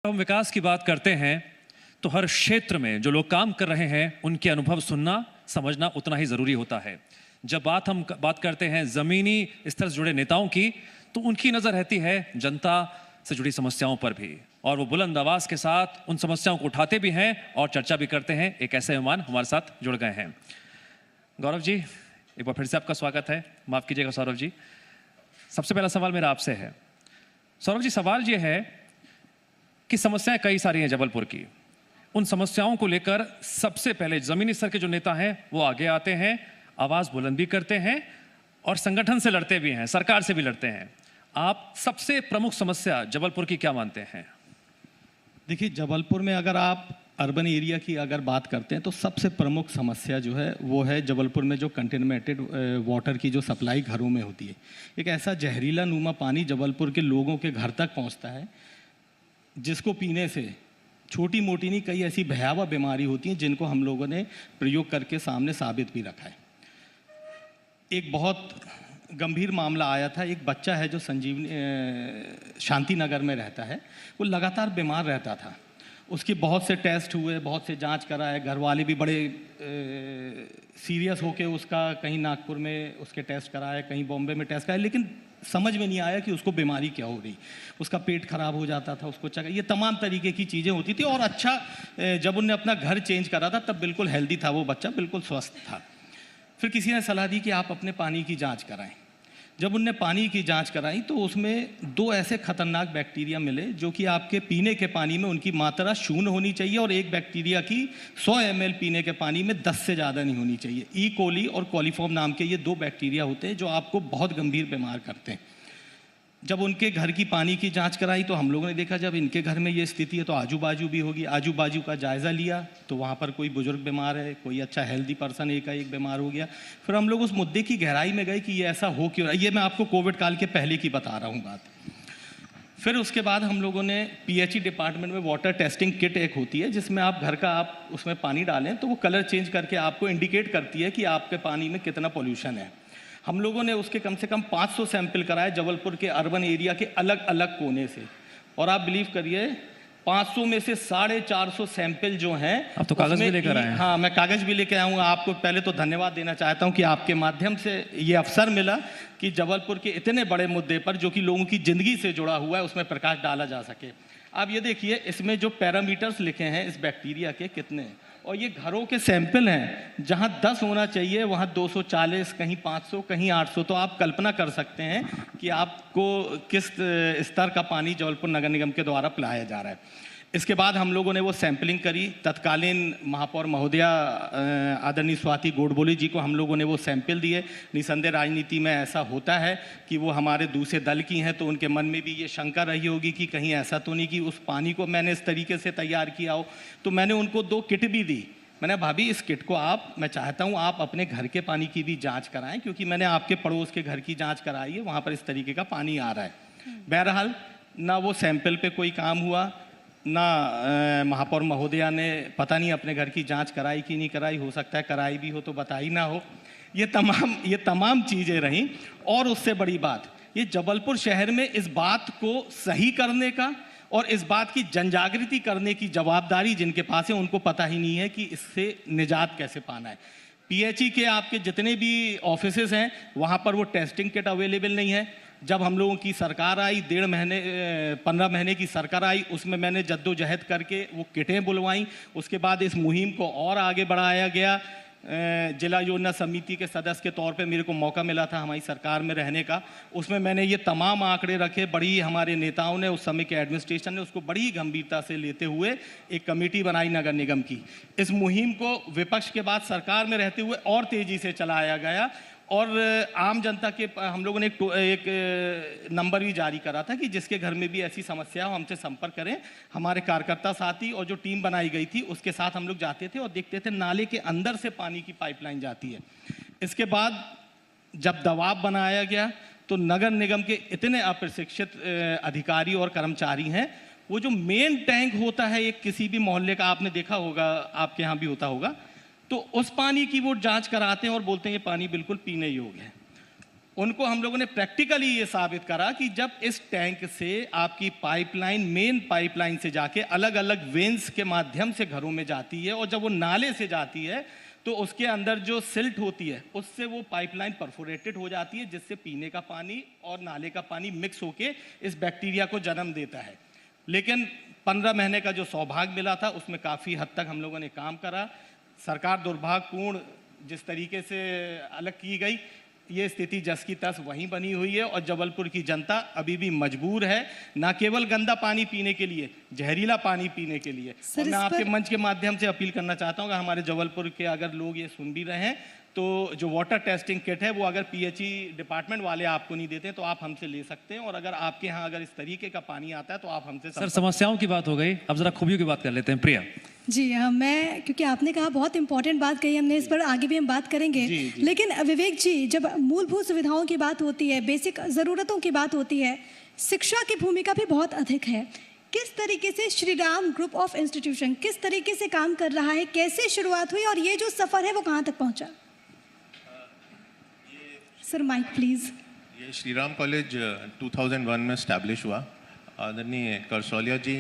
हम विकास की बात करते हैं तो हर क्षेत्र में जो लोग काम कर रहे हैं उनके अनुभव सुनना समझना उतना ही ज़रूरी होता है। जब हम बात करते हैं ज़मीनी स्तर से जुड़े नेताओं की, तो उनकी नज़र रहती है जनता से जुड़ी समस्याओं पर भी, और वो बुलंद आवाज़ के साथ उन समस्याओं को उठाते भी हैं और चर्चा भी करते हैं। एक ऐसे मेहमान हमारे साथ जुड़ गए हैं। गौरव जी, एक बार फिर से आपका स्वागत है। माफ़ कीजिएगा सौरभ जी। सबसे पहला सवाल मेरा आपसे है। सौरभ जी, सवाल ये है कि समस्याएं कई सारी हैं जबलपुर की। उन समस्याओं को लेकर सबसे पहले जमीनी स्तर के जो नेता हैं वो आगे आते हैं, आवाज बुलंद भी करते हैं और संगठन से लड़ते भी हैं, सरकार से भी लड़ते हैं। आप सबसे प्रमुख समस्या जबलपुर की क्या मानते हैं? देखिए, जबलपुर में अगर आप अर्बन एरिया की अगर बात करते हैं तो सबसे प्रमुख समस्या जो है वो है जबलपुर में जो कंटेनमेंटेड वाटर की जो सप्लाई घरों में होती है। एक ऐसा जहरीला नुमा पानी जबलपुर के लोगों के घर तक पहुंचता है जिसको पीने से छोटी मोटी नहीं कई ऐसी भयावह बीमारी होती हैं जिनको हम लोगों ने प्रयोग करके सामने साबित भी रखा है। एक बहुत गंभीर मामला आया था। एक बच्चा है जो संजीवनी शांति नगर में रहता है, वो लगातार बीमार रहता था। उसके बहुत से टेस्ट हुए, बहुत से जांच कराए, घर वाले भी बड़े सीरियस होके उसका कहीं नागपुर में उसके टेस्ट कराए, कहीं बॉम्बे में टेस्ट कराए, लेकिन समझ में नहीं आया कि उसको बीमारी क्या हो रही। उसका पेट खराब हो जाता था, उसको चक्कर, ये तमाम तरीके की चीज़ें होती थी। और अच्छा, जब उनने अपना घर चेंज करा था तब बिल्कुल हेल्दी था वो बच्चा, बिल्कुल स्वस्थ था। फिर किसी ने सलाह दी कि आप अपने पानी की जांच कराएं। जब उनने पानी की जांच कराई तो उसमें 2 ऐसे खतरनाक बैक्टीरिया मिले जो कि आपके पीने के पानी में उनकी मात्रा 0 होनी चाहिए, और एक बैक्टीरिया की 100 ml पीने के पानी में 10 से ज़्यादा नहीं होनी चाहिए। ई कोली और कॉलीफॉर्म नाम के ये 2 बैक्टीरिया होते हैं जो आपको बहुत गंभीर बीमार करते हैं। जब उनके घर की पानी की जांच कराई तो हम लोगों ने देखा जब इनके घर में ये स्थिति है तो आजू बाजू भी होगी। आजू बाजू का जायज़ा लिया तो वहाँ पर कोई बुजुर्ग बीमार है, कोई अच्छा हेल्दी पर्सन एक बीमार हो गया। फिर हम लोग उस मुद्दे की गहराई में गए कि ये ऐसा हो क्यों रहा है। ये मैं आपको कोविड काल के पहले की बता रहा हूँ बात। फिर उसके बाद हम लोगों ने PHE डिपार्टमेंट में वाटर टेस्टिंग किट एक होती है जिसमें आप घर का आप उसमें पानी डालें तो वो कलर चेंज करके आपको इंडिकेट करती है कि आपके पानी में कितना पोल्यूशन है। हम लोगों ने उसके कम से कम 500 सैंपल कराए जबलपुर के अर्बन एरिया के अलग अलग कोने से, और आप बिलीव करिए 500 में से 450 सैंपल जो हैं, आप तो कागज भी लेकर आए हैं। हाँ, मैं कागज भी लेकर आऊँगा। आपको पहले तो धन्यवाद देना चाहता हूँ कि आपके माध्यम से ये अवसर मिला कि जबलपुर के इतने बड़े मुद्दे पर जो कि लोगों की ज़िंदगी से जुड़ा हुआ है उसमें प्रकाश डाला जा सके। आप ये देखिए, इसमें जो पैरामीटर्स लिखे हैं इस बैक्टीरिया के कितने हैं, और ये घरों के सैंपल हैं। जहाँ 10 होना चाहिए वहाँ 240, कहीं 500, कहीं 800। तो आप कल्पना कर सकते हैं कि आपको किस स्तर का पानी जबलपुर नगर निगम के द्वारा पिलाया जा रहा है। इसके बाद हम लोगों ने वो सैंपलिंग करी। तत्कालीन महापौर महोदया आदरणीय स्वाति गोडबोले जी को हम लोगों ने वो सैंपल दिए। निसंदेह राजनीति में ऐसा होता है कि वो हमारे दूसरे दल की हैं तो उनके मन में भी ये शंका रही होगी कि कहीं ऐसा तो नहीं कि उस पानी को मैंने इस तरीके से तैयार किया हो। तो मैंने उनको 2 किट भी दी। मैंने भाभी इस किट को मैं चाहता हूँ आप अपने घर के पानी की भी जाँच कराएँ, क्योंकि मैंने आपके पड़ोस के घर की जाँच कराई है, वहाँ पर इस तरीके का पानी आ रहा है। बहरहाल ना वो सैंपल पे कोई काम हुआ, ना महापौर महोदया ने पता नहीं अपने घर की जांच कराई कि नहीं कराई, हो सकता है कराई भी हो तो बताई ना हो। ये तमाम चीज़ें रहीं। और उससे बड़ी बात, ये जबलपुर शहर में इस बात को सही करने का और इस बात की जनजागृति करने की जवाबदारी जिनके पास है उनको पता ही नहीं है कि इससे निजात कैसे पाना है। PHE के आपके जितने भी ऑफिसेज हैं वहाँ पर वो टेस्टिंग किट अवेलेबल नहीं है। जब हम लोगों की सरकार आई, 15 महीने की सरकार आई, उसमें मैंने जद्दोजहद करके वो किटें बुलवाई। उसके बाद इस मुहिम को और आगे बढ़ाया गया। जिला योजना समिति के सदस्य के तौर पे मेरे को मौका मिला था हमारी सरकार में रहने का। उसमें मैंने ये तमाम आंकड़े रखे। बड़ी हमारे नेताओं ने, उस समय के एडमिनिस्ट्रेशन ने उसको बड़ी गंभीरता से लेते हुए एक कमेटी बनाई नगर निगम की। इस मुहिम को विपक्ष के बाद सरकार में रहते हुए और तेज़ी से चलाया गया, और आम जनता के हम लोगों ने एक नंबर भी जारी करा था कि जिसके घर में भी ऐसी समस्या हो हमसे संपर्क करें। हमारे कार्यकर्ता साथी और जो टीम बनाई गई थी उसके साथ हम लोग जाते थे और देखते थे नाले के अंदर से पानी की पाइपलाइन जाती है। इसके बाद जब दबाव बनाया गया तो नगर निगम के इतने अप्रशिक्षित अधिकारी और कर्मचारी हैं, वो जो मेन टैंक होता है एक किसी भी मोहल्ले का, आपने देखा होगा, आपके यहाँ भी होता होगा, तो उस पानी की वो जांच कराते हैं और बोलते हैं ये पानी बिल्कुल पीने योग्य है। उनको हम लोगों ने प्रैक्टिकली ये साबित करा कि जब इस टैंक से आपकी पाइपलाइन, मेन पाइपलाइन से जाके अलग अलग वेन्स के माध्यम से घरों में जाती है, और जब वो नाले से जाती है तो उसके अंदर जो सिल्ट होती है उससे वो पाइपलाइन परफोरेटेड हो जाती है, जिससे पीने का पानी और नाले का पानी मिक्स होके इस बैक्टीरिया को जन्म देता है। लेकिन 15 महीने का जो सौभाग्य मिला था उसमें काफ़ी हद तक हम लोगों ने काम करा। सरकार दुर्भाग्यपूर्ण जिस तरीके से अलग की गई, ये स्थिति जस की तस वहीं बनी हुई है, और जबलपुर की जनता अभी भी मजबूर है ना केवल गंदा पानी पीने के लिए, जहरीला पानी पीने के लिए। और मैं आपके मंच के माध्यम से अपील करना चाहता हूँ कि हमारे जबलपुर के अगर लोग ये सुन भी रहे हैं तो जो वाटर टेस्टिंग किट है वो अगर पीएचई डिपार्टमेंट वाले आपको नहीं देते तो आप हमसे ले सकते हैं, और अगर आपके यहाँ अगर इस तरीके का पानी आता है तो आप हमसे। सर, समस्याओं की बात हो गई, अब जरा खूबियों की बात कर लेते हैं। प्रिया जी हाँ, मैं, क्योंकि आपने कहा बहुत इंपॉर्टेंट बात कही, हमने इस पर आगे भी हम बात करेंगे। लेकिन विवेक जी, जब मूलभूत सुविधाओं की बात होती है, बेसिक ज़रूरतों की बात होती है, शिक्षा की भूमिका भी बहुत अधिक है। किस तरीके से Shri Ram group of institution किस तरीके से काम कर रहा है, कैसे शुरुआत हुई और ये जो सफ़र है वो कहाँ तक पहुँचा? Sir mic please. ये श्री राम कॉलेज 2001 में स्टैब्लिश हुआ। आदरणीय करसौलिया जी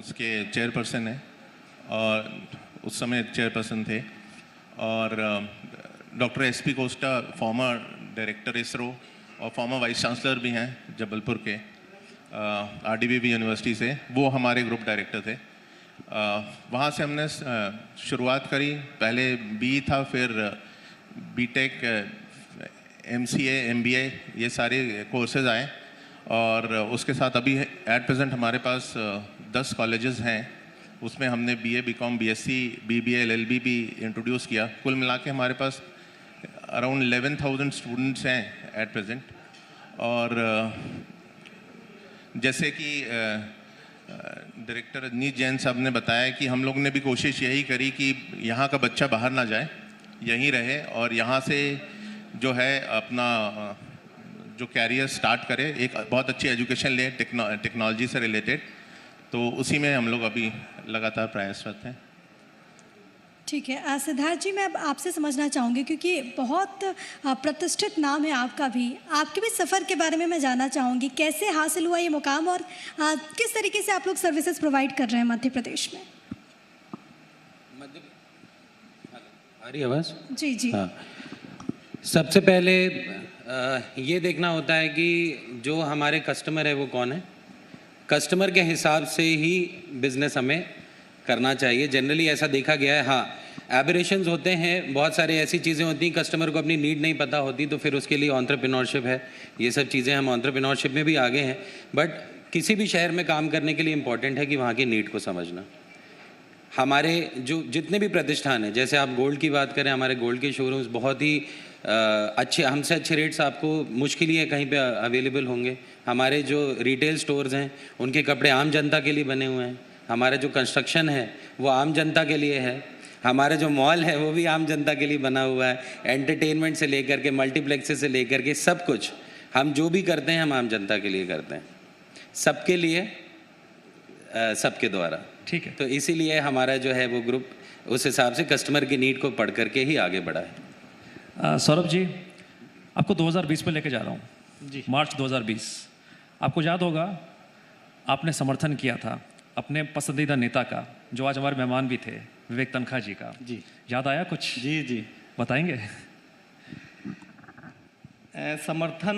उसके चेयरपर्सन हैं, और उस समय चेयरपर्सन थे, और doctor SP Costa farmer director ISRO और फॉर्मर वाइस चांसलर भी हैं जबलपुर के आरडीबीवी यूनिवर्सिटी से, वो हमारे ग्रुप डायरेक्टर थे। वहाँ से हमने शुरुआत करी। पहले बी था, फिर बीटेक, एमसीए, एमबीए, ये सारे कोर्सेज आए, और उसके साथ अभी एट प्रेजेंट हमारे पास 10 कॉलेजेस हैं। उसमें हमने BA, BCom, BSc, BBA, LLB भी इंट्रोड्यूस किया। कुल मिला के हमारे पास अराउंड 11,000 स्टूडेंट्स हैं एट प्रेजेंट। और जैसे कि डायरेक्टर रजनीश जैन साहब ने बताया कि हम लोग ने भी कोशिश यही करी कि यहाँ का बच्चा बाहर ना जाए, यहीं रहे, और यहाँ से जो है अपना जो कैरियर स्टार्ट करे, एक बहुत अच्छी एजुकेशन ले टेक्नोलॉजी से रिलेटेड। तो उसी में हम लोग अभी लगातार प्रयासरत हैं। ठीक है सिद्धार्थ जी, मैं अब आपसे समझना चाहूँगी, क्योंकि बहुत प्रतिष्ठित नाम है आपका भी, आपके भी सफ़र के बारे में मैं जानना चाहूँगी। कैसे हासिल हुआ ये मुकाम, और किस तरीके से आप लोग सर्विसेज प्रोवाइड कर रहे हैं मध्य प्रदेश में? आ रही आवाज़? जी जी हाँ, सबसे पहले ये देखना होता है कि जो हमारे कस्टमर है वो कौन है। कस्टमर के हिसाब से ही बिज़नेस हमें करना चाहिए। जनरली ऐसा देखा गया है। हाँ, एबरेशंस होते हैं, बहुत सारे ऐसी चीज़ें होती हैं, कस्टमर को अपनी नीड नहीं पता होती, तो फिर उसके लिए एंटरप्रेन्योरशिप है, ये सब चीज़ें हम एंटरप्रेन्योरशिप में भी आगे हैं। बट किसी भी शहर में काम करने के लिए इम्पॉर्टेंट है कि वहाँ की नीड को समझना। हमारे जो जितने भी प्रतिष्ठान हैं, जैसे आप गोल्ड की बात करें, हमारे गोल्ड के शोरूम्स बहुत ही अच्छे, हमसे अच्छे रेट्स आपको मुश्किल ही है कहीं पे अवेलेबल होंगे। हमारे जो रिटेल स्टोर्स हैं उनके कपड़े आम जनता के लिए बने हुए हैं। हमारे जो कंस्ट्रक्शन है वो आम जनता के लिए है। हमारे जो मॉल है वो भी आम जनता के लिए बना हुआ है। एंटरटेनमेंट से लेकर के मल्टीप्लेक्सेस से लेकर के सब कुछ हम जो भी करते हैं हम आम जनता के लिए करते हैं, सबके लिए, सबके द्वारा। ठीक है। तो इसीलिए हमारा जो है वो ग्रुप उस हिसाब से कस्टमर की नीड को पढ़ करके ही आगे बढ़ा है। सौरभ जी, आपको 2020 में लेके जा रहा हूँ जी, मार्च 2020। आपको याद होगा आपने समर्थन किया था अपने पसंदीदा नेता का, जो आज हमारे मेहमान भी थे, विवेक तनखा जी का। जी, याद आया कुछ? जी जी, बताएंगे। समर्थन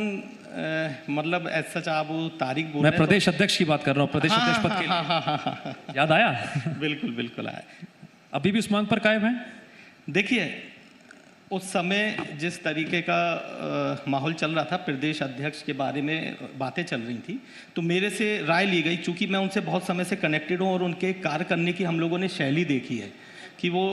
मतलब ऐसा चाहे वो तारीख बोल, मैं प्रदेश अध्यक्ष की बात कर रहा हूँ, प्रदेश अध्यक्ष पद के लिए। याद आया? बिल्कुल बिल्कुल आया। अभी भी उस मांग पर कायम है? देखिए, उस समय जिस तरीके का माहौल चल रहा था, प्रदेश अध्यक्ष के बारे में बातें चल रही थी, तो मेरे से राय ली गई, चूँकि मैं उनसे बहुत समय से कनेक्टेड हूँ और उनके कार्य करने की हम लोगों ने शैली देखी है कि वो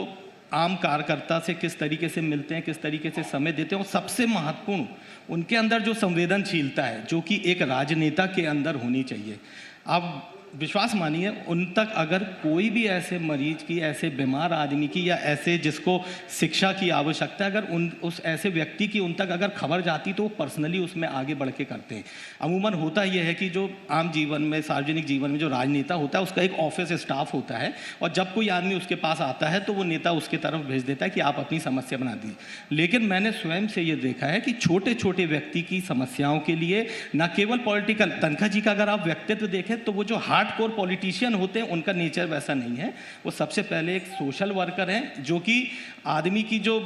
आम कार्यकर्ता से किस तरीके से मिलते हैं, किस तरीके से समय देते हैं, और सबसे महत्वपूर्ण उनके अंदर जो संवेदनशीलता है, जो कि एक राजनेता के अंदर होनी चाहिए। अब विश्वास मानिए, उन तक अगर कोई भी ऐसे मरीज की, ऐसे बीमार आदमी की, या ऐसे जिसको शिक्षा की आवश्यकता है, अगर उस ऐसे व्यक्ति की उन तक अगर खबर जाती तो वो पर्सनली उसमें आगे बढ़ के करते हैं। अमूमन होता यह है कि जो आम जीवन में, सार्वजनिक जीवन में जो राजनेता होता है उसका एक ऑफिस स्टाफ होता है, और जब कोई आदमी उसके पास आता है तो वो नेता उसके तरफ भेज देता है कि आप अपनी समस्या बना दीजिए। लेकिन मैंने स्वयं से ये देखा है कि छोटे छोटे व्यक्ति की समस्याओं के लिए न केवल पॉलिटिकल, तनखा जी का अगर आप व्यक्तित्व देखें तो वो जो हार्डकोर पॉलिटिशियन होते हैं उनका नेचर वैसा नहीं है। वो सबसे पहले एक सोशल वर्कर हैं, जो कि आदमी की जो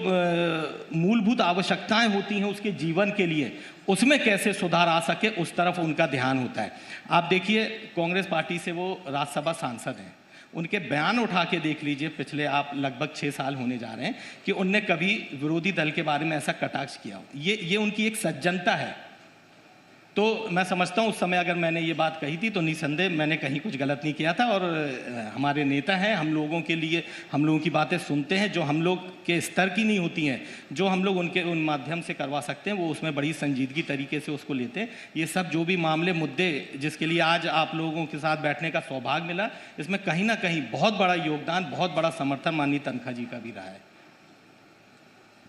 मूलभूत आवश्यकताएं होती हैं उसके जीवन के लिए, उसमें कैसे सुधार आ सके उस तरफ उनका ध्यान होता है। आप देखिए, कांग्रेस पार्टी से वो राज्यसभा सांसद हैं, उनके बयान उठा के देख लीजिए, पिछले आप लगभग 6 साल होने जा रहे हैं कि उनने कभी विरोधी दल के बारे में ऐसा कटाक्ष किया हो। ये उनकी एक सज्जनता है। तो मैं समझता हूँ उस समय अगर मैंने ये बात कही थी तो निसंदेह मैंने कहीं कुछ गलत नहीं किया था। और हमारे नेता हैं, हम लोगों के लिए, हम लोगों की बातें सुनते हैं, जो हम लोग के स्तर की नहीं होती हैं, जो हम लोग उन माध्यम से करवा सकते हैं, वो उसमें बड़ी संजीदगी तरीके से उसको लेते हैं। ये सब जो भी मामले, मुद्दे जिसके लिए आज आप लोगों के साथ बैठने का सौभाग्य मिला, इसमें कहीं ना कहीं बहुत बड़ा योगदान, बहुत बड़ा समर्थन माननीय तनखा जी का भी रहा है।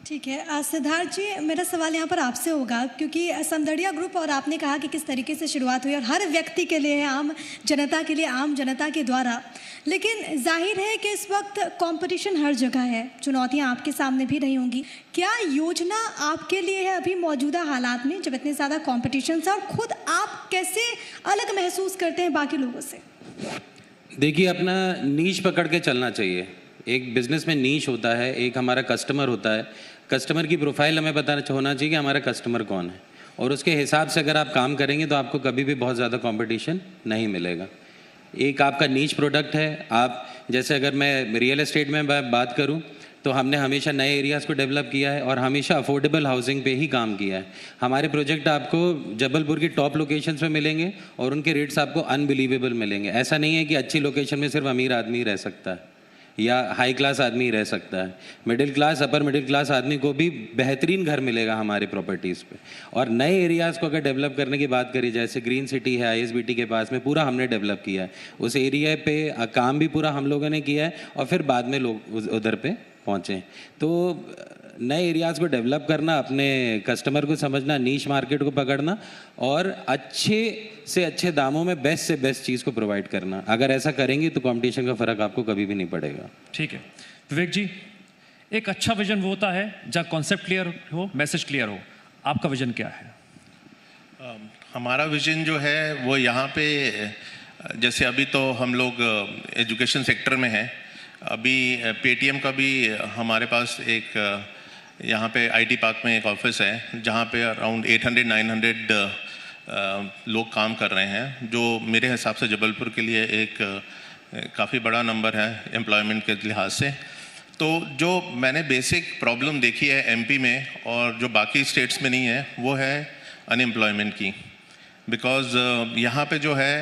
ठीक है, सिद्धार्थ जी, मेरा सवाल यहाँ पर आपसे होगा, क्योंकि समदड़िया ग्रुप और आपने कहा कि किस तरीके से शुरुआत हुई और हर व्यक्ति के लिए, आम जनता के लिए, आम जनता के द्वारा, लेकिन जाहिर है कि इस वक्त कंपटीशन हर जगह है, चुनौतियाँ आपके सामने भी रही होंगी। क्या योजना आपके लिए है अभी मौजूदा हालात में, जब इतने ज़्यादा कॉम्पिटिशन है, और ख़ुद आप कैसे अलग महसूस करते हैं बाकी लोगों से? देखिए, अपना नीश पकड़ के चलना चाहिए। एक बिजनेस में नीश होता है, एक हमारा कस्टमर होता है। कस्टमर की प्रोफाइल हमें पता होना चाहिए कि हमारा कस्टमर कौन है, और उसके हिसाब से अगर आप काम करेंगे तो आपको कभी भी बहुत ज़्यादा कंपटीशन नहीं मिलेगा। एक आपका नीच प्रोडक्ट है। आप जैसे, अगर मैं रियल एस्टेट में बात करूं तो हमने हमेशा नए एरियाज़ को डेवलप किया है और हमेशा अफोर्डेबल हाउसिंग पे ही काम किया है। हमारे प्रोजेक्ट आपको जबलपुर की टॉप लोकेशंस पे मिलेंगे और उनके रेट्स आपको अनबिलीवेबल मिलेंगे। ऐसा नहीं है कि अच्छी लोकेशन में सिर्फ अमीर आदमी रह सकता है या हाई क्लास आदमी रह सकता है। Middle class, upper middle class आदमी को भी बेहतरीन घर मिलेगा हमारे प्रॉपर्टीज़ पे। और नए एरियाज़ को अगर डेवलप करने की बात करी, जैसे ग्रीन सिटी है ISBT के पास में, पूरा हमने डेवलप किया है। उस एरिया पे काम भी पूरा हम लोगों ने किया है और फिर बाद में लोग उधर पे पहुँचे। तो नए एरियाज़ को डेवलप करना, अपने कस्टमर को समझना, नीश मार्केट को पकड़ना और अच्छे से अच्छे दामों में बेस्ट से बेस्ट चीज़ को प्रोवाइड करना। अगर ऐसा करेंगे तो कंपटीशन का फ़र्क आपको कभी भी नहीं पड़ेगा। ठीक है विवेक जी, एक अच्छा विजन वो होता है जहाँ कॉन्सेप्ट क्लियर हो, मैसेज क्लियर हो। आपका विजन क्या है? हमारा विजन जो है वो यहाँ पे, जैसे अभी तो हम लोग एजुकेशन सेक्टर में हैं। अभी पेटीएम का भी हमारे पास एक यहाँ पे IT पार्क में एक ऑफिस है जहाँ पे अराउंड 800-900 लोग काम कर रहे हैं, जो मेरे हिसाब से जबलपुर के लिए एक काफ़ी बड़ा नंबर है एम्प्लॉयमेंट के लिहाज से। तो जो मैंने बेसिक प्रॉब्लम देखी है MP में और जो बाकी स्टेट्स में नहीं है, वो है अनएम्प्लॉयमेंट की। बिकॉज़ यहाँ पे जो है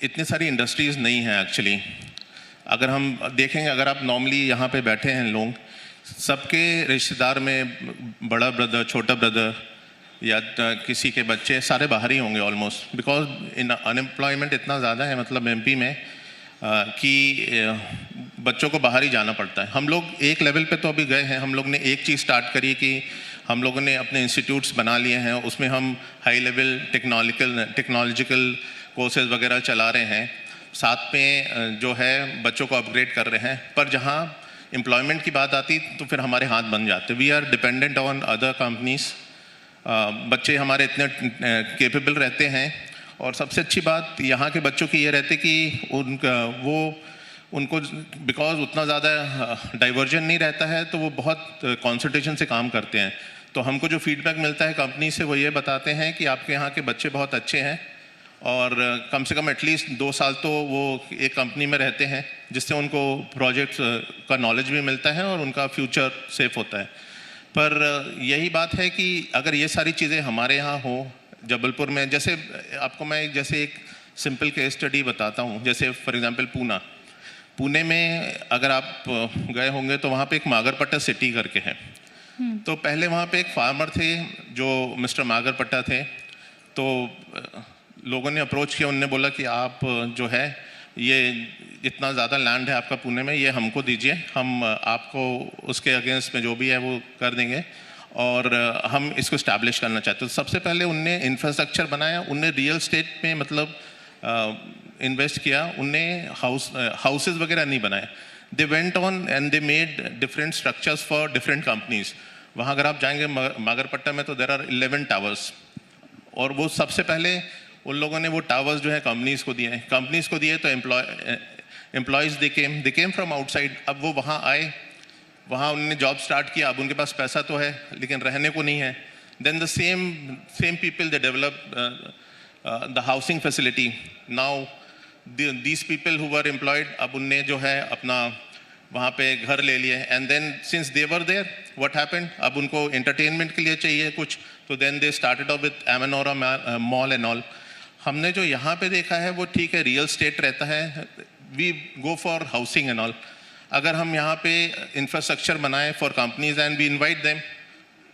इतनी सारी इंडस्ट्रीज़ नहीं हैं एक्चुअली। अगर हम देखेंगे, अगर आप नॉर्मली यहाँ पे बैठे हैं लोग, सबके रिश्तेदार में बड़ा ब्रदर, छोटा ब्रदर या किसी के बच्चे सारे बाहर ही होंगे ऑलमोस्ट। बिकॉज अनएम्प्लॉयमेंट इतना ज़्यादा है मतलब MP में कि बच्चों को बाहर ही जाना पड़ता है। हम लोग एक लेवल पे तो अभी गए हैं। हम लोग ने एक चीज़ स्टार्ट करी कि हम लोगों ने अपने इंस्टीट्यूट्स बना लिए हैं, उसमें हम हाई लेवल टेक्नोलॉजिकल कोर्सेज वगैरह चला रहे हैं, साथ में जो है बच्चों को अपग्रेड कर रहे हैं। पर जहाँ एम्प्लॉयमेंट की बात आती तो फिर हमारे हाथ बन जाते। We are dependent on other companies. बच्चे हमारे इतने कैपेबल रहते हैं और सबसे अच्छी बात यहाँ के बच्चों की ये रहती कि उनको बिकॉज उतना ज़्यादा डाइवर्जन नहीं रहता है तो वो बहुत कॉन्सेंट्रेशन से काम करते हैं। तो हमको जो फीडबैक मिलता है कंपनी से वो ये बताते हैं कि आपके यहाँ के बच्चे बहुत अच्छे हैं और कम से कम एटलीस्ट 2 साल तो वो एक कंपनी में रहते हैं, जिससे उनको प्रोजेक्ट्स का नॉलेज भी मिलता है और उनका फ्यूचर सेफ होता है। पर यही बात है कि अगर ये सारी चीज़ें हमारे यहाँ हो जबलपुर में, जैसे आपको मैं जैसे एक सिंपल केस स्टडी बताता हूँ। जैसे फॉर एग्जांपल पुणे में अगर आप गए होंगे तो वहाँ पे एक मागरपट्टा सिटी करके है। तो पहले वहाँ पे एक फार्मर थे जो मिस्टर मागरपट्टा थे। तो लोगों ने अप्रोच किया, उनने बोला कि आप जो है ये इतना ज़्यादा लैंड है आपका पुणे में, ये हमको दीजिए, हम आपको उसके अगेंस्ट में जो भी है वो कर देंगे और हम इसको इस्टेब्लिश करना चाहते हैं। तो सबसे पहले उनने इंफ्रास्ट्रक्चर बनाया, उनने रियल स्टेट में मतलब इन्वेस्ट किया, उनने हाउसेज वगैरह नहीं बनाए। They went on and they made different structures for different companies. वहाँ अगर आप जाएंगे मागरपट्टा में तो देर आर 11 टावर्स, और वो सबसे पहले उन लोगों ने वो टावर्स जो है कंपनीज को दिए। कंपनीज को दिए तो employees they came from outside. अब वो वहाँ आए, वहाँ उन्होंने जॉब स्टार्ट किया। अब उनके पास पैसा तो है लेकिन रहने को नहीं है। Then the same people they develop the housing facility. Now these people who were employed, अब उनने जो है अपना वहाँ पे घर ले लिए। And then since they were there what happened, अब उनको एंटरटेनमेंट के लिए चाहिए कुछ, तो then they started off with Amanora mall and all. हमने जो यहाँ पे देखा है वो ठीक है, रियल स्टेट रहता है, we go for housing and all. अगर हम यहाँ पे इंफ्रास्ट्रक्चर बनाए for companies and we invite them,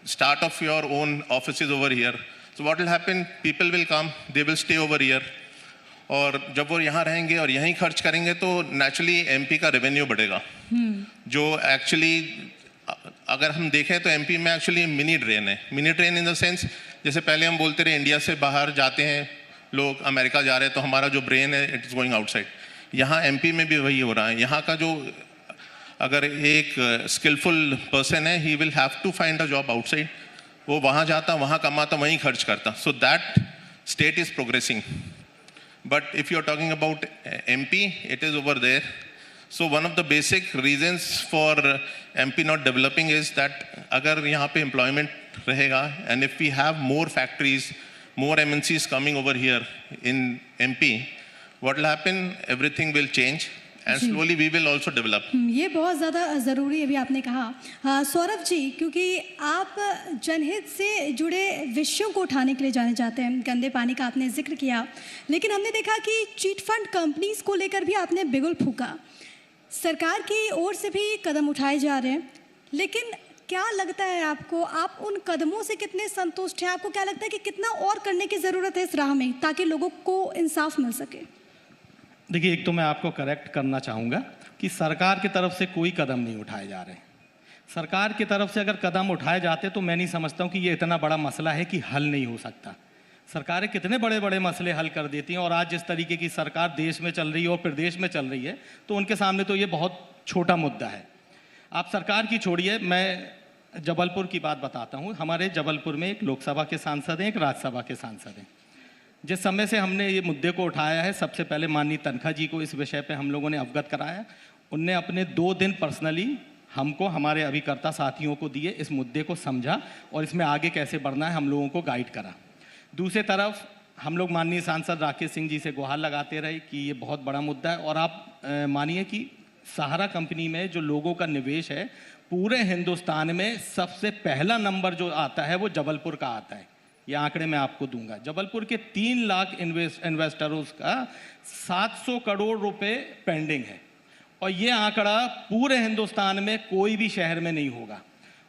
start of your own offices over here, so what will happen, people will come, they will stay over here, और जब वो यहाँ रहेंगे और यहीं खर्च करेंगे तो नेचुरली एमपी का रेवेन्यू बढ़ेगा। जो एक्चुअली अगर हम देखें तो एमपी में एक्चुअली मिनी ट्रेन है। Mini train in the sense, जैसे पहले हम बोलते रहे इंडिया से बाहर जाते हैं लोग, अमेरिका जा रहे हैं तो हमारा जो ब्रेन है इट इज़ गोइंग आउटसाइड। यहाँ एमपी में भी वही हो रहा है। यहाँ का जो अगर एक स्किलफुल पर्सन है, he will have to find a job outside. वो वहाँ जाता, वहाँ कमाता, वहीं खर्च करता। So that state is progressing. But if you're talking about MP, it is over there. So one of the basic reasons for MP not developing is that अगर यहाँ पे employment रहेगा, and if we have more factories, more MNCs coming over here in MP, what will happen? Everything will change. And slowly we will also develop. ये बहुत ज़्यादा ज़रूरी है अभी आपने कहा। सौरभ जी, क्योंकि आप जनहित से जुड़े विषयों को उठाने के लिए जाने जाते हैं, गंदे पानी का आपने जिक्र किया, लेकिन हमने देखा कि चीट फंड कंपनीज को लेकर भी आपने बिगुल फूका। सरकार की ओर से भी कदम उठाए जा रहे हैं, लेकिन क्या लगता है आपको, आप उन कदमों से कितने संतुष्ट हैं? आपको क्या लगता है कि कितना और करने की ज़रूरत है इस राह में ताकि लोगों को इंसाफ मिल सके? देखिए, एक तो मैं आपको करेक्ट करना चाहूँगा कि सरकार की तरफ से कोई कदम नहीं उठाए जा रहे। सरकार की तरफ से अगर कदम उठाए जाते तो मैं नहीं समझता हूँ कि ये इतना बड़ा मसला है कि हल नहीं हो सकता। सरकारें कितने बड़े बड़े मसले हल कर देती हैं, और आज जिस तरीके की सरकार देश में चल रही है और प्रदेश में चल रही है तो उनके सामने तो ये बहुत छोटा मुद्दा है। आप सरकार की छोड़िए, मैं जबलपुर की बात बताता हूँ। हमारे जबलपुर में एक लोकसभा के सांसद हैं, एक राज्यसभा के सांसद हैं। जिस समय से हमने ये मुद्दे को उठाया है, सबसे पहले माननीय तनखा जी को इस विषय पे हम लोगों ने अवगत कराया। उनने अपने 2 दिन पर्सनली हमको, हमारे अभिकर्ता साथियों को दिए, इस मुद्दे को समझा और इसमें आगे कैसे बढ़ना है हम लोगों को गाइड करा। दूसरी तरफ हम लोग माननीय सांसद राकेश सिंह जी से गुहार लगाते रहे कि ये बहुत बड़ा मुद्दा है, और आप मानिए कि सहारा कंपनी में जो लोगों का निवेश है, पूरे हिंदुस्तान में सबसे पहला नंबर जो आता है वो जबलपुर का आता है। ये आंकड़े मैं आपको दूंगा। जबलपुर के 3 लाख इन्वेस्टरों का 700 करोड़ रुपए पेंडिंग है, और ये आंकड़ा पूरे हिंदुस्तान में कोई भी शहर में नहीं होगा।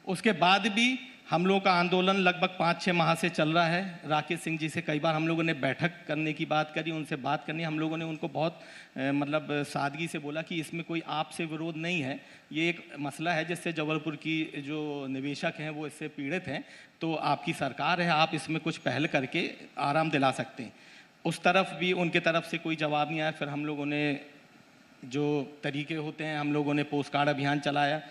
उसके बाद भी हम लोगों का आंदोलन लगभग 5-6 माह से चल रहा है। राकेश सिंह जी से कई बार हम लोगों ने बैठक करने की बात करी, उनसे बात करनी, हम लोगों ने उनको बहुत मतलब सादगी से बोला कि इसमें कोई आपसे विरोध नहीं है, ये एक मसला है जिससे जबलपुर की जो निवेशक हैं वो इससे पीड़ित हैं, तो आपकी सरकार है, आप इसमें कुछ पहल करके आराम दिला सकते हैं। उस तरफ भी उनके तरफ से कोई जवाब नहीं आया। फिर हम लोगों ने जो तरीके होते हैं, हम लोगों ने पोस्ट कार्ड अभियान चलाया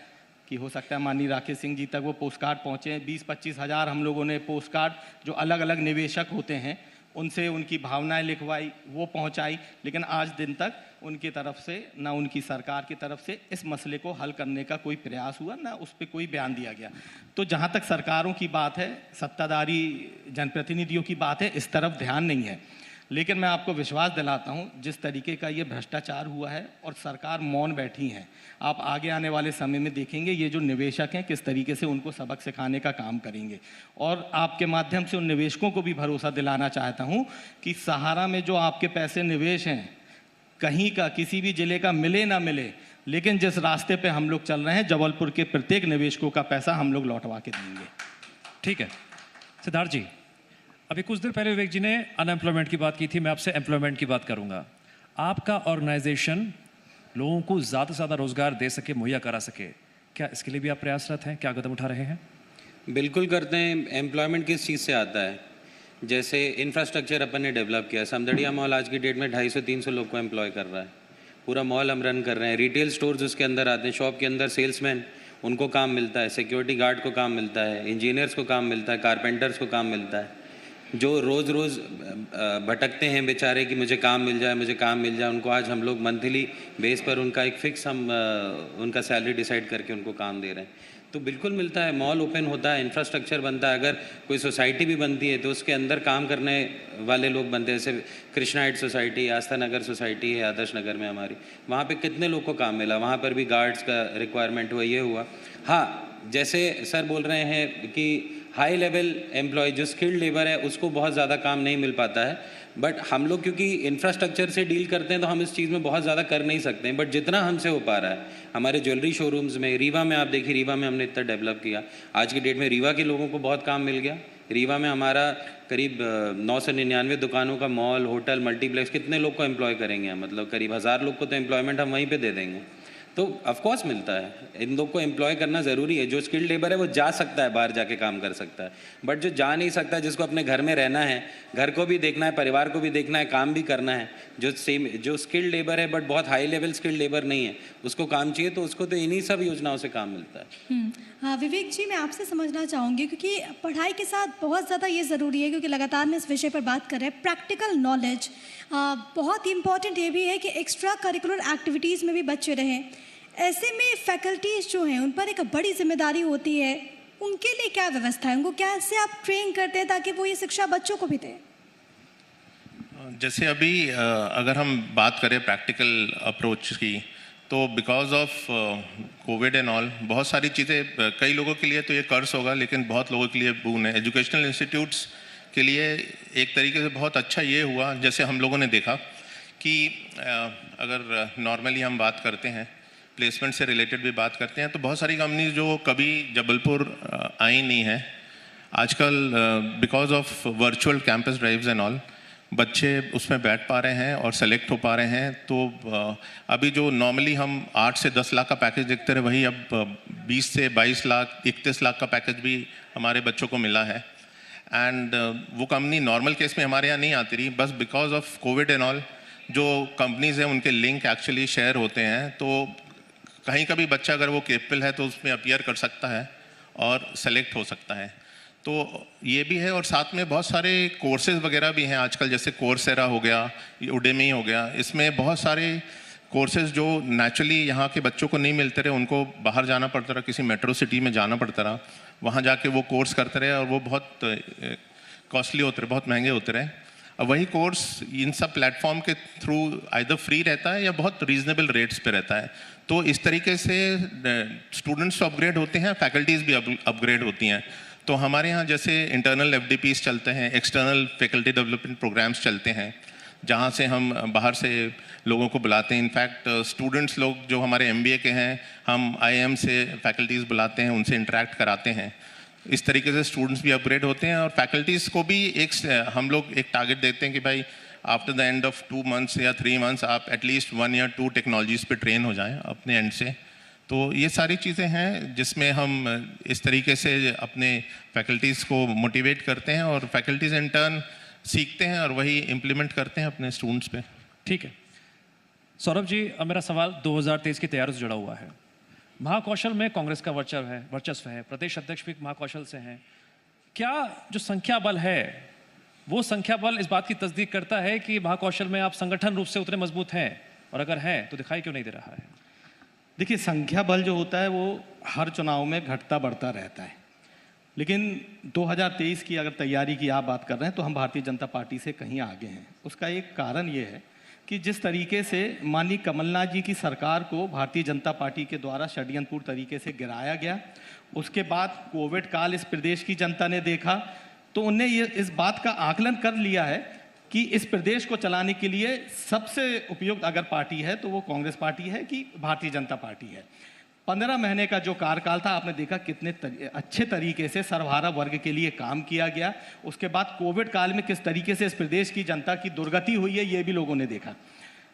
कि हो सकता है माननीय राकेश सिंह जी तक वो पोस्ट कार्ड पहुँचे। 20-25 हज़ार हम लोगों ने पोस्ट कार्ड, जो अलग अलग निवेशक होते हैं उनसे उनकी भावनाएं लिखवाई, वो पहुंचाई, लेकिन आज दिन तक उनकी तरफ से, ना उनकी सरकार की तरफ से इस मसले को हल करने का कोई प्रयास हुआ, ना उस पर कोई बयान दिया गया। तो जहाँ तक सरकारों की बात है, सत्ताधारी जनप्रतिनिधियों की बात है, इस तरफ ध्यान नहीं है। लेकिन मैं आपको विश्वास दिलाता हूँ, जिस तरीके का ये भ्रष्टाचार हुआ है और सरकार मौन बैठी है, आप आगे आने वाले समय में देखेंगे ये जो निवेशक हैं किस तरीके से उनको सबक सिखाने का काम करेंगे। और आपके माध्यम से उन निवेशकों को भी भरोसा दिलाना चाहता हूँ कि सहारा में जो आपके पैसे निवेश हैं, कहीं का, किसी भी जिले का मिले ना मिले, लेकिन जिस रास्ते पे हम लोग चल रहे हैं, जबलपुर के प्रत्येक निवेशकों का पैसा हम लोग लौटवा के देंगे। ठीक है सिद्धार्थ जी, अभी कुछ देर पहले विवेक जी ने अनएम्प्लॉयमेंट की बात की थी, मैं आपसे एम्प्लॉयमेंट की बात करूंगा। आपका ऑर्गेनाइजेशन लोगों को ज़्यादा से ज़्यादा रोजगार दे सके, मुहैया करा सके, क्या इसके लिए भी आप प्रयासरत हैं? क्या कदम उठा रहे हैं? बिल्कुल करते हैं। एम्प्लॉयमेंट किस चीज़ से आता है? जैसे इंफ्रास्ट्रक्चर अपन ने डेवलप किया, समदड़िया मॉल आज की डेट में 250-300 लोग को एम्प्लॉय कर रहा है। पूरा मॉल हम रन कर रहे हैं। रिटेल स्टोर्स उसके अंदर आते हैं, शॉप के अंदर सेल्समैन, उनको काम मिलता है, सिक्योरिटी गार्ड को काम मिलता है, इंजीनियर्स को काम मिलता है, कारपेंटर्स को काम मिलता है। जो रोज़ रोज़ भटकते हैं बेचारे कि मुझे काम मिल जाए, मुझे काम मिल जाए, उनको आज हम लोग मंथली बेस पर उनका एक फिक्स हम उनका सैलरी डिसाइड करके उनको काम दे रहे हैं। तो बिल्कुल मिलता है। मॉल ओपन होता है, इंफ्रास्ट्रक्चर बनता है, अगर कोई सोसाइटी भी बनती है तो उसके अंदर काम करने वाले लोग बनते हैं। जैसे कृष्णाइट सोसाइटी, आस्था नगर सोसाइटी है आदर्श नगर में हमारी, वहाँ पे कितने लोग को काम मिला, वहाँ पर भी गार्ड्स का रिक्वायरमेंट हुआ, ये हुआ। हाँ, जैसे सर बोल रहे हैं कि हाई लेवल एम्प्लॉय जो स्किल्ड लेबर है उसको बहुत ज़्यादा काम नहीं मिल पाता है, बट हम लोग क्योंकि इंफ्रास्ट्रक्चर से डील करते हैं तो हम इस चीज़ में बहुत ज़्यादा कर नहीं सकते हैं, बट जितना हमसे हो पा रहा है हमारे ज्वेलरी शोरूम्स में, रीवा में आप देखिए, रीवा में हमने इतना डेवलप किया, आज की डेट में रीवा के लोगों को बहुत काम मिल गया। रीवा में हमारा करीब 999 दुकानों का मॉल, होटल, मल्टीप्लेक्स, कितने लोग को एम्प्लॉय करेंगे हम, मतलब करीब 1000 लोग को तो एम्प्लॉयमेंट हम वहीं पे दे देंगे। तो ऑफकोर्स मिलता है, इन लोग को एम्प्लॉय करना ज़रूरी है। जो स्किल्ड लेबर है वो जा सकता है, बाहर जाके काम कर सकता है, बट जो जा नहीं सकता, जिसको अपने घर में रहना है, घर को भी देखना है, परिवार को भी देखना है, काम भी करना है, जो स्किल्ड लेबर है बट बहुत हाई लेवल स्किल्ड लेबर नहीं है, उसको काम चाहिए, तो उसको तो इन्हीं सब योजनाओं से काम मिलता है। हाँ विवेक जी, मैं आपसे समझना चाहूँगी क्योंकि पढ़ाई के साथ बहुत ज़्यादा ये ज़रूरी है, क्योंकि लगातार मैं इस विषय पर बात कर रहे हैं, प्रैक्टिकल नॉलेज बहुत इम्पॉर्टेंट ये भी है कि एक्स्ट्रा करिकुलर एक्टिविटीज़ में भी बच्चे रहें। ऐसे में फैकल्टीज़ जो हैं उन पर एक बड़ी जिम्मेदारी होती है, उनके लिए क्या व्यवस्था है, उनको कैसे आप ट्रेन करते हैं ताकि वो ये शिक्षा बच्चों को भी दें? जैसे अभी अगर हम बात करें प्रैक्टिकल अप्रोच की, तो because of Covid and all बहुत सारी चीज़ें, कई लोगों के लिए तो ये कर्ज होगा, लेकिन बहुत लोगों के लिए बून है। एजुकेशनल इंस्टीट्यूट्स के लिए एक तरीके से बहुत अच्छा ये हुआ, जैसे हम लोगों ने देखा कि अगर नॉर्मली हम बात करते हैं, प्लेसमेंट से रिलेटेड भी बात करते हैं, तो बहुत सारी कंपनीज जो कभी जबलपुर आई नहीं है, आजकल because of virtual campus drives and all, बच्चे उसमें बैठ पा रहे हैं और सेलेक्ट हो पा रहे हैं। तो अभी जो नॉर्मली हम 8 से 10 लाख का पैकेज देखते रहे, वही अब 20 से 22 लाख 31 लाख का पैकेज भी हमारे बच्चों को मिला है। एंड वो कंपनी नॉर्मल केस में हमारे यहाँ नहीं आती रही, बस because of Covid and all जो कंपनीज हैं उनके लिंक एक्चुअली शेयर होते हैं, तो कहीं का भी बच्चा अगर वो केपेबल है तो उसमें अपीयर कर सकता है और सेलेक्ट हो सकता है। तो ये भी है, और साथ में बहुत सारे कोर्सेज वगैरह भी हैं आजकल, जैसे कोर्सेरा हो गया, उडेमी हो गया, इसमें बहुत सारे कोर्सेज जो नेचुरली यहाँ के बच्चों को नहीं मिलते रहे, उनको बाहर जाना पड़ता रहा, किसी मेट्रो सिटी में जाना पड़ता रहा, वहाँ जाके वो कोर्स करते रहे और वो बहुत कॉस्टली होते रहे, बहुत महंगे होते रहे। अब वही कोर्स इन सब प्लेटफॉर्म के थ्रू आइदर फ्री रहता है या बहुत रीजनेबल रेट्स पे रहता है। तो इस तरीके से स्टूडेंट्स अपग्रेड होते हैं, फैकल्टीज़ भी अपग्रेड होती हैं। तो हमारे यहाँ जैसे इंटरनल FDPs चलते हैं, एक्सटर्नल फैकल्टी डेवलपमेंट प्रोग्राम्स चलते हैं, जहाँ से हम बाहर से लोगों को बुलाते हैं। इनफैक्ट स्टूडेंट्स लोग जो हमारे MBA के हैं, हम IIM से फैकल्टीज़ बुलाते हैं, उनसे इंटरेक्ट कराते हैं। इस तरीके से स्टूडेंट्स भी अपग्रेड होते हैं और फैकल्टीज़ को भी हम लोग एक टारगेट देते हैं कि भाई after the end of 2 months या 3 months आप एटलीस्ट 1 या 2 टेक्नोलॉजीज़ पे ट्रेन हो जाएं अपने एंड से। तो ये सारी चीज़ें हैं जिसमें हम इस तरीके से अपने फैकल्टीज़ को मोटिवेट करते हैं और फैकल्टीज़ इन टर्न सीखते हैं और वही इम्प्लीमेंट करते हैं अपने स्टूडेंट्स पे। ठीक है सौरभ जी, अब मेरा सवाल 2023 की तैयारी से जुड़ा हुआ है। महाकौशल में कांग्रेस का वर्चस्व है, प्रदेश अध्यक्ष भी महाकौशल से हैं। क्या जो संख्या बल है वो संख्या बल इस बात की तस्दीक करता है कि महाकौशल में आप संगठन रूप से उतने मजबूत हैं, और अगर हैं तो दिखाई क्यों नहीं दे रहा है? देखिए, संख्या बल जो होता है वो हर चुनाव में घटता बढ़ता रहता है, लेकिन 2023 की अगर तैयारी की आप बात कर रहे हैं तो हम भारतीय जनता पार्टी से कहीं आगे हैं। उसका एक कारण ये है कि जिस तरीके से माननीय कमलनाथ जी की सरकार को भारतीय जनता पार्टी के द्वारा षड्यंत्रपूर्ण तरीके से गिराया गया, उसके बाद कोविड काल इस प्रदेश की जनता ने देखा, तो उनने ये इस बात का आकलन कर लिया है कि इस प्रदेश को चलाने के लिए सबसे उपयुक्त अगर पार्टी है तो वो कांग्रेस पार्टी है कि भारतीय जनता पार्टी है। 15 महीने का जो कार्यकाल था, आपने देखा कितने अच्छे तरीके से सर्वहारा वर्ग के लिए काम किया गया। उसके बाद कोविड काल में किस तरीके से इस प्रदेश की जनता की दुर्गति हुई है, ये भी लोगों ने देखा।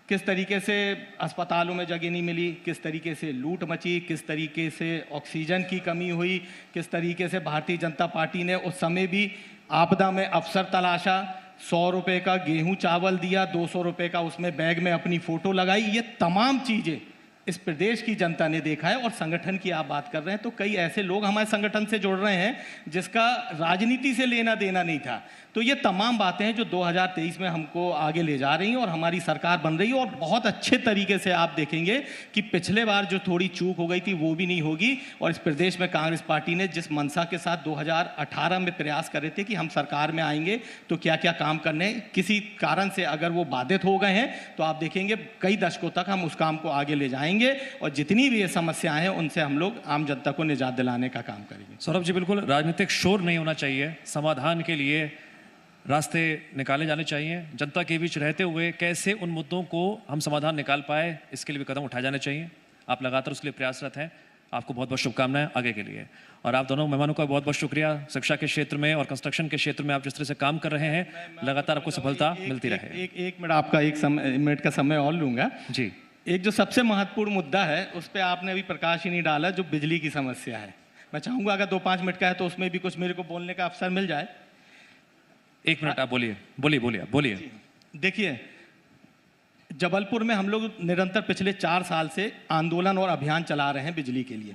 किस तरीके से अस्पतालों में जगह नहीं मिली, किस तरीके से लूट मची, किस तरीके से ऑक्सीजन की कमी हुई, किस तरीके से भारतीय जनता पार्टी ने उस समय भी आपदा में अवसर तलाशा, 100 रुपये का गेहूं चावल दिया, 200 रुपये का उसमें बैग में अपनी फ़ोटो लगाई। ये तमाम चीज़ें इस प्रदेश की जनता ने देखा है। और संगठन की आप बात कर रहे हैं तो कई ऐसे लोग हमारे संगठन से जुड़ रहे हैं जिसका राजनीति से लेना देना नहीं था। तो ये तमाम बातें हैं जो 2023 में हमको आगे ले जा रही हैं और हमारी सरकार बन रही है। और बहुत अच्छे तरीके से आप देखेंगे कि पिछले बार जो थोड़ी चूक हो गई थी वो भी नहीं होगी। और इस प्रदेश में कांग्रेस पार्टी ने जिस मंशा के साथ 2018 में प्रयास कर रहे थे कि हम सरकार में आएंगे तो क्या क्या काम करने, किसी कारण से अगर वो बाधित हो गए हैं तो आप देखेंगे कई दशकों तक हम उस काम को आगे ले जाएंगे और जितनी भी ये समस्याएं हैं उनसे हम लोग आम जनता को निजात दिलाने का काम करेंगे। सौरभ जी, बिल्कुल राजनीतिक शोर नहीं होना चाहिए, समाधान के लिए रास्ते निकाले जाने चाहिए। जनता के बीच रहते हुए कैसे उन मुद्दों को हम समाधान निकाल पाए, इसके लिए भी कदम उठाए जाने चाहिए। आप लगातार उसके लिए प्रयासरत हैं। आपको बहुत बहुत शुभकामनाएं आगे के लिए। और आप दोनों मेहमानों का बहुत बहुत शुक्रिया। शिक्षा के क्षेत्र में और कंस्ट्रक्शन के क्षेत्र में आप जिस तरह से काम कर रहे हैं, लगातार आपको सफलता मिलती रहे। एक मिनट आपका मिनट का समय और लूंगा जी। एक जो सबसे महत्वपूर्ण मुद्दा है उस पर आपने अभी प्रकाश ही नहीं डाला, जो बिजली की समस्या है। मैं चाहूंगा अगर 2-5 मिनट का है तो उसमें भी कुछ मेरे को बोलने का अवसर मिल जाए। 1 मिनट आप बोलिए। देखिए, जबलपुर में हम लोग निरंतर पिछले 4 साल से आंदोलन और अभियान चला रहे हैं बिजली के लिए,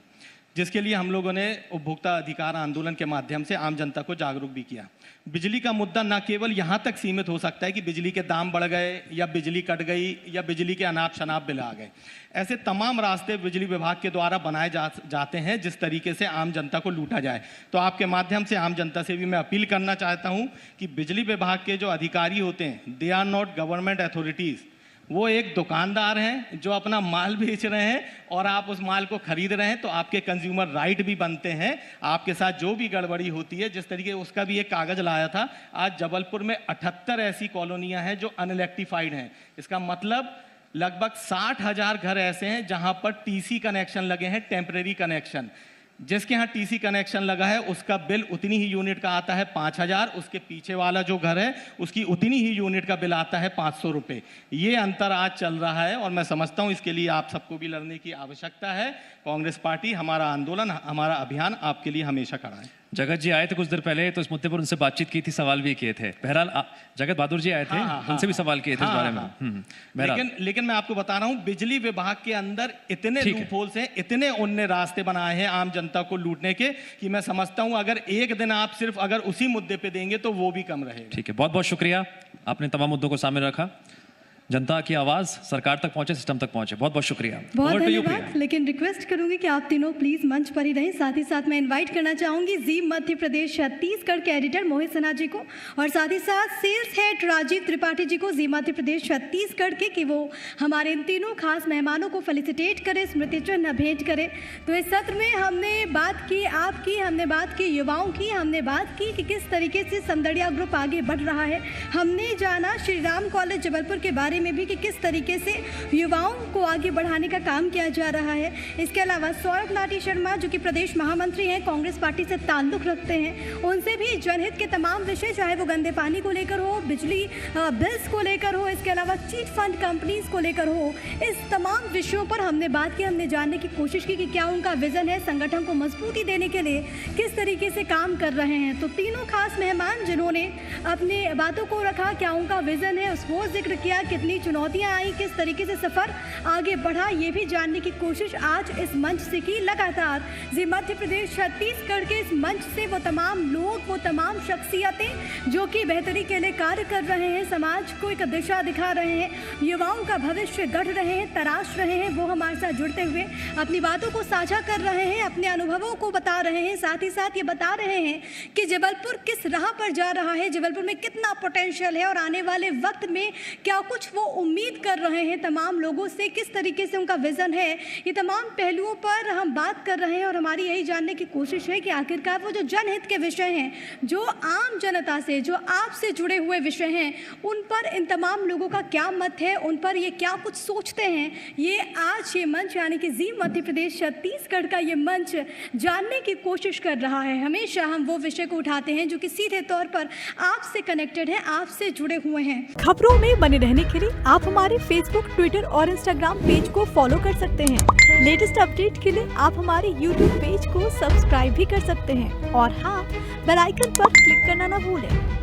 जिसके लिए हम लोगों ने उपभोक्ता अधिकार आंदोलन के माध्यम से आम जनता को जागरूक भी किया। बिजली का मुद्दा न केवल यहाँ तक सीमित हो सकता है कि बिजली के दाम बढ़ गए या बिजली कट गई या बिजली के अनाप शनाप बिल आ गए। ऐसे तमाम रास्ते बिजली विभाग के द्वारा बनाए जाते हैं जिस तरीके से आम जनता को लूटा जाए। तो आपके माध्यम से आम जनता से भी मैं अपील करना चाहता हूँ कि बिजली विभाग के जो अधिकारी होते हैं, they are not government authorities. वो एक दुकानदार हैं जो अपना माल बेच रहे हैं और आप उस माल को खरीद रहे हैं, तो आपके कंज्यूमर राइट भी बनते हैं। आपके साथ जो भी गड़बड़ी होती है, जिस तरीके उसका भी एक कागज लाया था। आज जबलपुर में 78 ऐसी कॉलोनियां हैं जो अनइलेक्ट्रिफाइड हैं। इसका मतलब लगभग 60,000 घर ऐसे हैं जहां पर टीसी कनेक्शन लगे हैं, टेम्परेरी कनेक्शन। जिसके यहाँ टीसी कनेक्शन लगा है उसका बिल उतनी ही यूनिट का आता है 5,000। उसके पीछे वाला जो घर है उसकी उतनी ही यूनिट का बिल आता है 500 रुपये। ये अंतर आज चल रहा है और मैं समझता हूँ इसके लिए आप सबको भी लड़ने की आवश्यकता है। कांग्रेस पार्टी, हमारा आंदोलन, हमारा अभियान आपके लिए हमेशा खड़ा है। जगत जी आए थे कुछ देर पहले, तो इस मुद्दे पर उनसे बातचीत की थी, सवाल भी किए थे। बहरहाल जगत बहादुर जी आए थे, उनसे भी सवाल किए थे इस बारे में। लेकिन मैं आपको बता रहा हूँ, बिजली विभाग के अंदर इतने लूपहोल्स हैं, इतने उनने रास्ते बनाए हैं आम जनता को लूटने के, कि मैं समझता हूँ अगर एक दिन आप सिर्फ अगर उसी मुद्दे पे देंगे तो वो भी कम रहेगा। ठीक है, बहुत बहुत शुक्रिया। आपने तमाम मुद्दों को सामने रखा। जनता की आवाज सरकार तक पहुंचे, सिस्टम तक पहुंचे। बहुत बहुत शुक्रिया। बहुत धन्यवाद। लेकिन रिक्वेस्ट करूंगी कि आप तीनों प्लीज मंच पर ही रहें। साथ ही साथ मैं इनवाइट करना चाहूंगी जी मध्य प्रदेश छत्तीसगढ़ के एडिटर मोहित सिन्हा जी को और साथ ही साथ सेल्स हेड राजीव त्रिपाठी जी को जी मध्य प्रदेश छत्तीसगढ़ के, कि वो हमारे इन तीनों खास मेहमानों को फेलिसिटेट करें, स्मृति चिन्ह भेंट करें। तो इस सत्र में हमने बात की आपकी, हमने बात की युवाओं की, हमने बात की कि किस तरीके से समदड़िया ग्रुप आगे बढ़ रहा है। हमने जाना श्री राम कॉलेज जबलपुर के बारे में भी कि किस तरीके से युवाओं को आगे बढ़ाने का काम किया जा रहा है। इसके अलावा सौरभ नाटी शर्मा जो कि प्रदेश महामंत्री हैं, कांग्रेस पार्टी से ताल्लुक रखते हैं, उनसे भी जनहित के तमाम विषय, चाहे वो गंदे पानी को लेकर हो, बिजली बिल्स को लेकर हो, इसके अलावा चीट फंड कंपनीज को लेकर हो, इस तमाम विषयों पर हमने बात की। हमने जानने की कोशिश की कि क्या उनका विजन है संगठन को मजबूती देने के लिए, किस तरीके से काम कर रहे हैं। तो तीनों खास मेहमान जिन्होंने अपनी बातों को रखा, क्या उनका विजन है, उसको जिक्र किया, कितनी चुनौतियां आई, किस तरीके से सफर आगे बढ़ा, ये भी जानने की कोशिश आज इस मंच से की। लगातार जी मध्य प्रदेश छत्तीसगढ़ के इस मंच से वो तमाम लोग, वो तमाम शख्सियतें जो कि बेहतरी के लिए कार्य कर रहे हैं, समाज को एक दिशा दिखा रहे हैं, युवाओं का भविष्य गढ़ रहे हैं, तराश रहे हैं, वो हमारे साथ जुड़ते हुए अपनी बातों को साझा कर रहे हैं, अपने अनुभवों को बता रहे हैं। साथ ही साथ ये बता रहे हैं कि जबलपुर किस राह पर जा रहा है, जबलपुर में कितना पोटेंशियल है और आने वाले वक्त में क्या कुछ वो उम्मीद कर रहे हैं तमाम लोगों से, किस तरीके से उनका विज़न है, ये तमाम पहलुओं पर हम बात कर रहे हैं। और हमारी यही जानने की कोशिश है कि आखिरकार वो जो जनहित के विषय हैं, जो आम जनता से, जो आपसे जुड़े हुए विषय हैं, उन पर इन तमाम लोगों का क्या मत है, उन पर ये क्या कुछ सोचते हैं, ये आज ये मंच यानी कि जी मध्य प्रदेश छत्तीसगढ़ का ये मंच जानने की कोशिश कर रहा है। हमेशा हम वो विषय को उठाते हैं जो कि सीधे तौर पर आपसे कनेक्टेड है, आपसे जुड़े हुए हैं। खबरों में बने रहने के लिए आप हमारे फेसबुक, ट्विटर और इंस्टाग्राम पेज को फॉलो कर सकते हैं। लेटेस्ट अपडेट के लिए आप हमारे यूट्यूब पेज को सब्सक्राइब भी कर सकते हैं और हाँ, बेल आइकन पर क्लिक करना ना भूलें।